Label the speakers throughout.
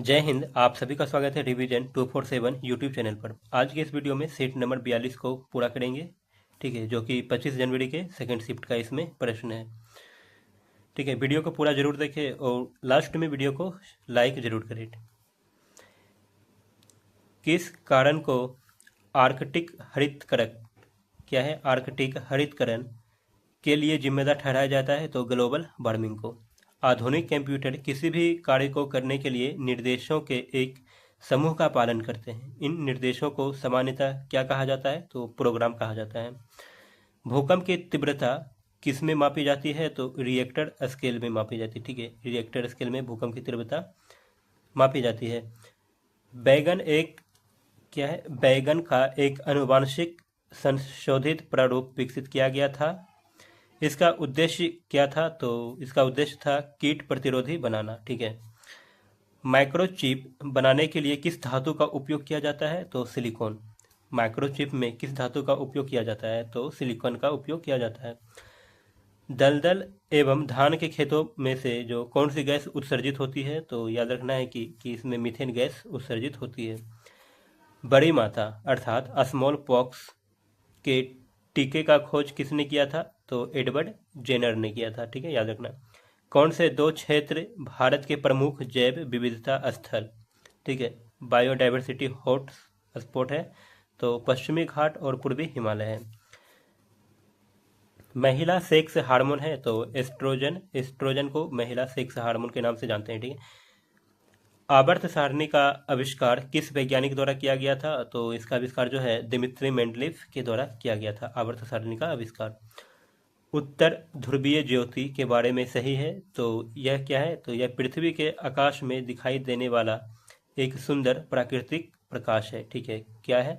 Speaker 1: जय हिंद। आप सभी का स्वागत है रिवीजन 247 यूट्यूब चैनल पर। आज के इस वीडियो में सेट नंबर 42 को पूरा करेंगे, ठीक है, जो कि 25 जनवरी के सेकंड शिफ्ट का इसमें प्रश्न है। ठीक है, वीडियो को पूरा जरूर देखें और लास्ट में वीडियो को लाइक जरूर करें। किस कारण को आर्कटिक हरितकरण, क्या है, आर्कटिक हरितकरण के लिए जिम्मेदार ठहराया जाता है? तो ग्लोबल वार्मिंग को। आधुनिक कंप्यूटर किसी भी कार्य को करने के लिए निर्देशों के एक समूह का पालन करते हैं। इन निर्देशों को सामान्यतः क्या कहा जाता है? तो प्रोग्राम कहा जाता है। भूकंप की तीव्रता किस में मापी जाती है? तो रिएक्टर स्केल में मापी जाती है। ठीक है, रिएक्टर स्केल में भूकंप की तीव्रता मापी जाती है। बैगन एक, क्या है, बैगन का एक आनुवांशिक संशोधित प्रारूप विकसित किया गया था। इसका उद्देश्य क्या था? तो इसका उद्देश्य था कीट प्रतिरोधी बनाना। ठीक है। माइक्रोचिप बनाने के लिए किस धातु का उपयोग किया जाता है? तो सिलिकॉन। माइक्रोचिप में किस धातु का उपयोग किया जाता है? तो सिलिकॉन का उपयोग किया जाता है। दलदल एवं धान के खेतों में से जो कौन सी गैस उत्सर्जित होती है? तो याद रखना है कि इसमें मीथेन गैस उत्सर्जित होती है। बड़ी माता अर्थात स्मॉल पॉक्स के टीके का खोज किसने किया था? तो एडवर्ड जेनर ने किया था। ठीक है, याद रखना। कौन से दो क्षेत्र भारत के प्रमुख जैव विविधता स्थल, ठीक है, बायोडाइवर्सिटी हॉट स्पॉट है? तो पश्चिमी घाट और पूर्वी हिमालय है। महिला सेक्स हार्मोन है? तो एस्ट्रोजन। एस्ट्रोजन को महिला सेक्स हार्मोन के नाम से जानते हैं। ठीक है। आवर्त सारणी का आविष्कार किस वैज्ञानिक द्वारा किया गया था? तो इसका आविष्कार जो है दिमित्री मेंडलीफ के द्वारा किया गया था, आवर्त सारणी का आविष्कार। उत्तर ध्रुवीय ज्योति के बारे में सही है? तो यह क्या है? तो यह पृथ्वी के आकाश में दिखाई देने वाला एक सुंदर प्राकृतिक प्रकाश है। ठीक है, क्या है,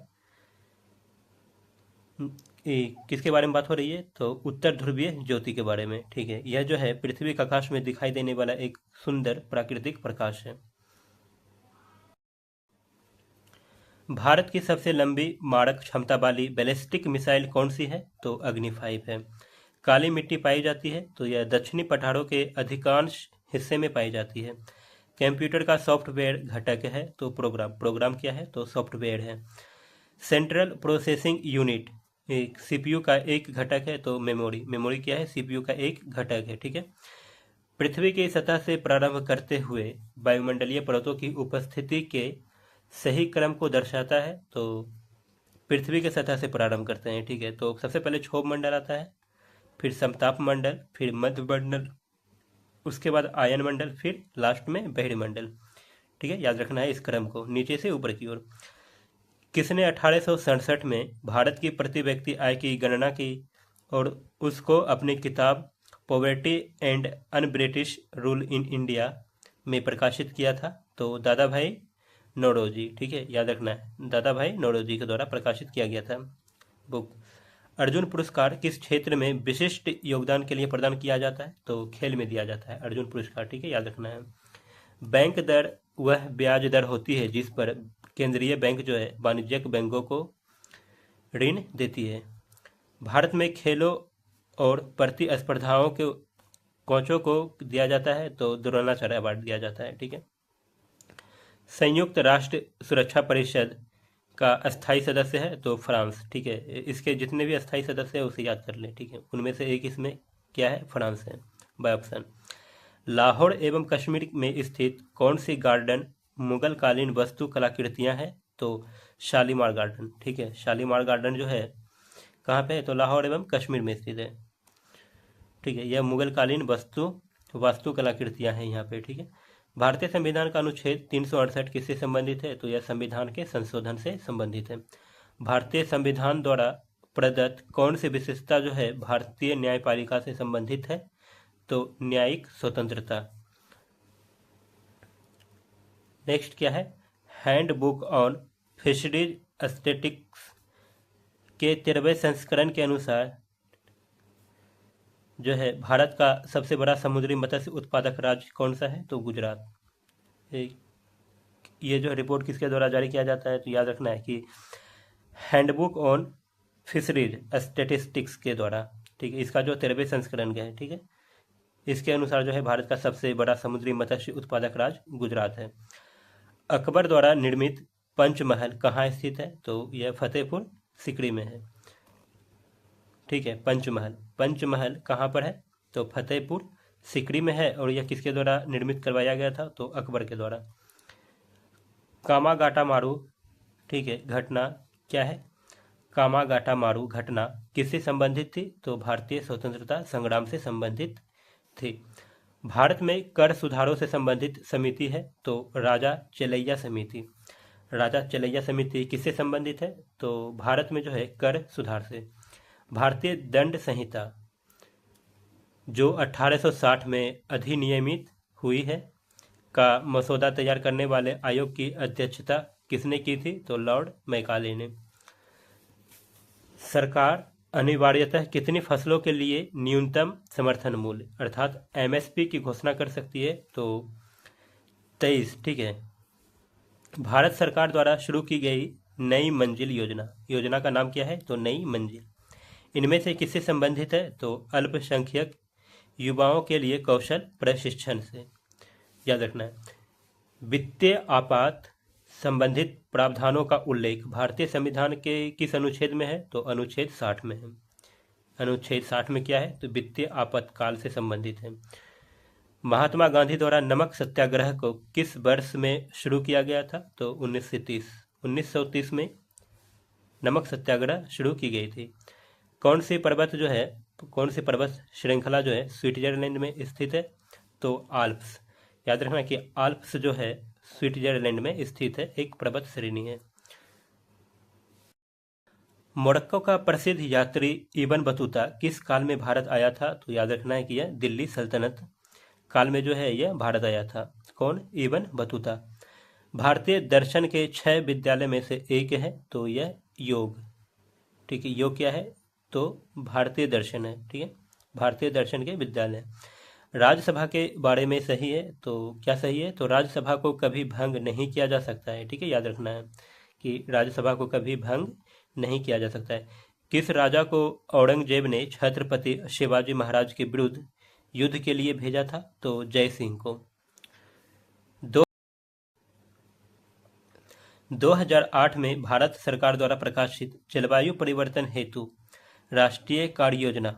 Speaker 1: किसके बारे में बात हो रही है? तो उत्तर ध्रुवीय ज्योति के बारे में। ठीक है, यह जो है पृथ्वी के आकाश में दिखाई देने वाला एक सुंदर प्राकृतिक प्रकाश है। भारत की सबसे लंबी मारक क्षमता वाली बैलिस्टिक मिसाइल कौन सी है? तो अग्नि 5 है। काली मिट्टी पाई जाती है? तो यह दक्षिणी पठारों के अधिकांश हिस्से में पाई जाती है। कंप्यूटर का सॉफ्टवेयर घटक है? तो प्रोग्राम। प्रोग्राम क्या है? तो सॉफ्टवेयर है। सेंट्रल प्रोसेसिंग यूनिट एक सीपीयू का एक घटक है? तो मेमोरी। मेमोरी क्या है? सीपीयू का एक घटक है। ठीक है। पृथ्वी की सतह से प्रारंभ करते हुए वायुमंडलीय परतों की उपस्थिति के सही क्रम को दर्शाता है? तो पृथ्वी के सतह से प्रारंभ करते हैं। ठीक है, तो सबसे पहले क्षोभ मंडल आता है, फिर समताप मंडल, फिर मध्य मंडल, उसके बाद आयन मंडल, फिर लास्ट में बहिर्मंडल मंडल। ठीक है, याद रखना है इस क्रम को नीचे से ऊपर की ओर। किसने 1867 में भारत की प्रति व्यक्ति आय की गणना की और उसको अपनी किताब poverty and un British rule in India में प्रकाशित किया था? तो दादा भाई नौरोजी। ठीक है, याद रखना है, दादा भाई नौरोजी के द्वारा प्रकाशित किया गया था बुक। अर्जुन पुरस्कार किस क्षेत्र में विशिष्ट योगदान के लिए प्रदान किया जाता है? तो खेल में दिया जाता है अर्जुन पुरस्कार। ठीक है, याद रखना है। बैंक दर वह ब्याज दर होती है जिस पर केंद्रीय बैंक जो है वाणिज्यिक बैंकों को ऋण देती है। भारत में खेलों और प्रतिस्पर्धाओं के कोचों को दिया जाता है? तो द्रोणाचार्य अवार्ड दिया जाता है। ठीक है। संयुक्त राष्ट्र सुरक्षा परिषद का अस्थाई सदस्य है? तो फ्रांस। ठीक है, इसके जितने भी अस्थाई सदस्य हैं उसे याद कर लें। ठीक है, उनमें से एक इसमें क्या है? फ्रांस है, बाय ऑप्शन। लाहौर एवं कश्मीर में स्थित कौन सी गार्डन मुगल कालीन वस्तु कलाकृतियां हैं? तो शालीमार गार्डन। ठीक है, शालीमार गार्डन जो है कहाँ पे है? तो लाहौर एवं कश्मीर में स्थित है। ठीक है, यह मुगल कालीन वास्तु कलाकृतियां हैं यहाँ पे। ठीक है। भारतीय संविधान का अनुच्छेद 368 किससे संबंधित है? तो यह संविधान के संशोधन से संबंधित है। भारतीय संविधान द्वारा प्रदत्त कौन सी विशेषता जो है भारतीय न्यायपालिका से संबंधित है? तो न्यायिक स्वतंत्रता। नेक्स्ट क्या है? हैंडबुक ऑन फिशरीज एस्थेटिक्स के 13वें संस्करण के अनुसार जो है भारत का सबसे बड़ा समुद्री मत्स्य उत्पादक राज्य कौन सा है? तो गुजरात। ये जो रिपोर्ट किसके द्वारा जारी किया जाता है? तो याद रखना है कि हैंडबुक ऑन फिशरीज स्टेटिस्टिक्स के द्वारा। ठीक है, इसका जो 13वें संस्करण का है। ठीक है, इसके अनुसार जो है भारत का सबसे बड़ा समुद्री मत्स्य उत्पादक राज्य गुजरात है। अकबर द्वारा निर्मित पंचमहल कहाँ स्थित है? तो यह फतेहपुर सिकरी में है। ठीक है, पंचमहल, पंचमहल कहाँ पर है? तो फतेहपुर सिकरी में है। और यह किसके द्वारा निर्मित करवाया गया था? तो अकबर के द्वारा। कामागाटा मारू, ठीक है, घटना क्या है? कामागाटा मारू घटना किससे संबंधित थी? तो भारतीय स्वतंत्रता संग्राम से संबंधित थी। भारत में कर सुधारों से संबंधित समिति है तो राजा चलैया समिति। राजा चलैया समिति किससे संबंधित है? तो भारत में जो है कर सुधार से। भारतीय दंड संहिता जो 1860 में अधिनियमित हुई है का मसौदा तैयार करने वाले आयोग की अध्यक्षता किसने की थी? तो लॉर्ड मैकाले ने। सरकार अनिवार्यतः कितनी फसलों के लिए न्यूनतम समर्थन मूल्य अर्थात एमएसपी की घोषणा कर सकती है? तो 23। ठीक है, भारत सरकार द्वारा शुरू की गई नई मंजिल योजना, योजना का नाम क्या है? तो नई मंजिल। इनमें से किससे संबंधित है? तो अल्पसंख्यक युवाओं के लिए कौशल प्रशिक्षण से। याद रखना है। वित्तीय आपात संबंधित प्रावधानों का उल्लेख भारतीय संविधान के किस अनुच्छेद में है? तो अनुच्छेद 60 में है। अनुच्छेद 60 में क्या है? तो वित्तीय आपातकाल से संबंधित है। महात्मा गांधी द्वारा नमक सत्याग्रह को किस वर्ष में शुरू किया गया था? तो 1930 में नमक सत्याग्रह शुरू की गई थी। कौन सी पर्वत श्रृंखला जो है स्विट्जरलैंड में स्थित है? तो आल्प्स। याद रखना कि आल्प्स जो है स्विट्जरलैंड में स्थित है, एक पर्वत श्रेणी है। मोरक्को का प्रसिद्ध यात्री इब्न बतूता किस काल में भारत आया था? तो याद रखना है कि यह दिल्ली सल्तनत काल में जो है यह भारत आया था। कौन? Ibn Battuta. भारतीय दर्शन के 6 विद्यालय में से एक है तो यह योग। ठीक है, योग क्या है? तो भारतीय दर्शन है। ठीक है, भारतीय दर्शन के विद्यालय। राज्यसभा के बारे में सही है तो क्या सही है? तो राज्यसभा को कभी भंग नहीं किया जा सकता है। ठीक है, याद रखना है कि राज्यसभा को कभी भंग नहीं किया जा सकता है। किस राजा को औरंगजेब ने छत्रपति शिवाजी महाराज के विरुद्ध युद्ध के लिए भेजा था? तो जय सिंह को। 2008 में भारत सरकार द्वारा प्रकाशित जलवायु परिवर्तन हेतु राष्ट्रीय कार्य योजना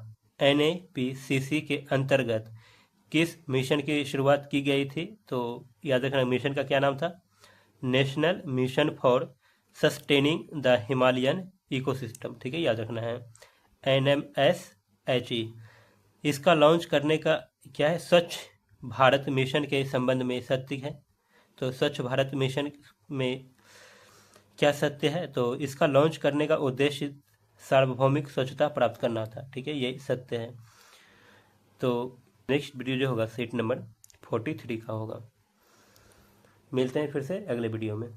Speaker 1: NAPCC के अंतर्गत किस मिशन की शुरुआत की गई थी? तो याद रखना मिशन का क्या नाम था? National mission for sustaining the Himalayan ecosystem. ठीक है, याद रखना है NMSHE। इसका लॉन्च करने का क्या है? स्वच्छ भारत मिशन के संबंध में सत्य है। तो स्वच्छ भारत मिशन में क्या सत्य है? तो इसका लॉन्च करने का उद्देश्य सार्वभौमिक स्वच्छता प्राप्त करना था। ठीक है, यही सत्य है। तो नेक्स्ट वीडियो जो होगा सीट नंबर 43 का होगा। मिलते हैं फिर से अगले वीडियो में।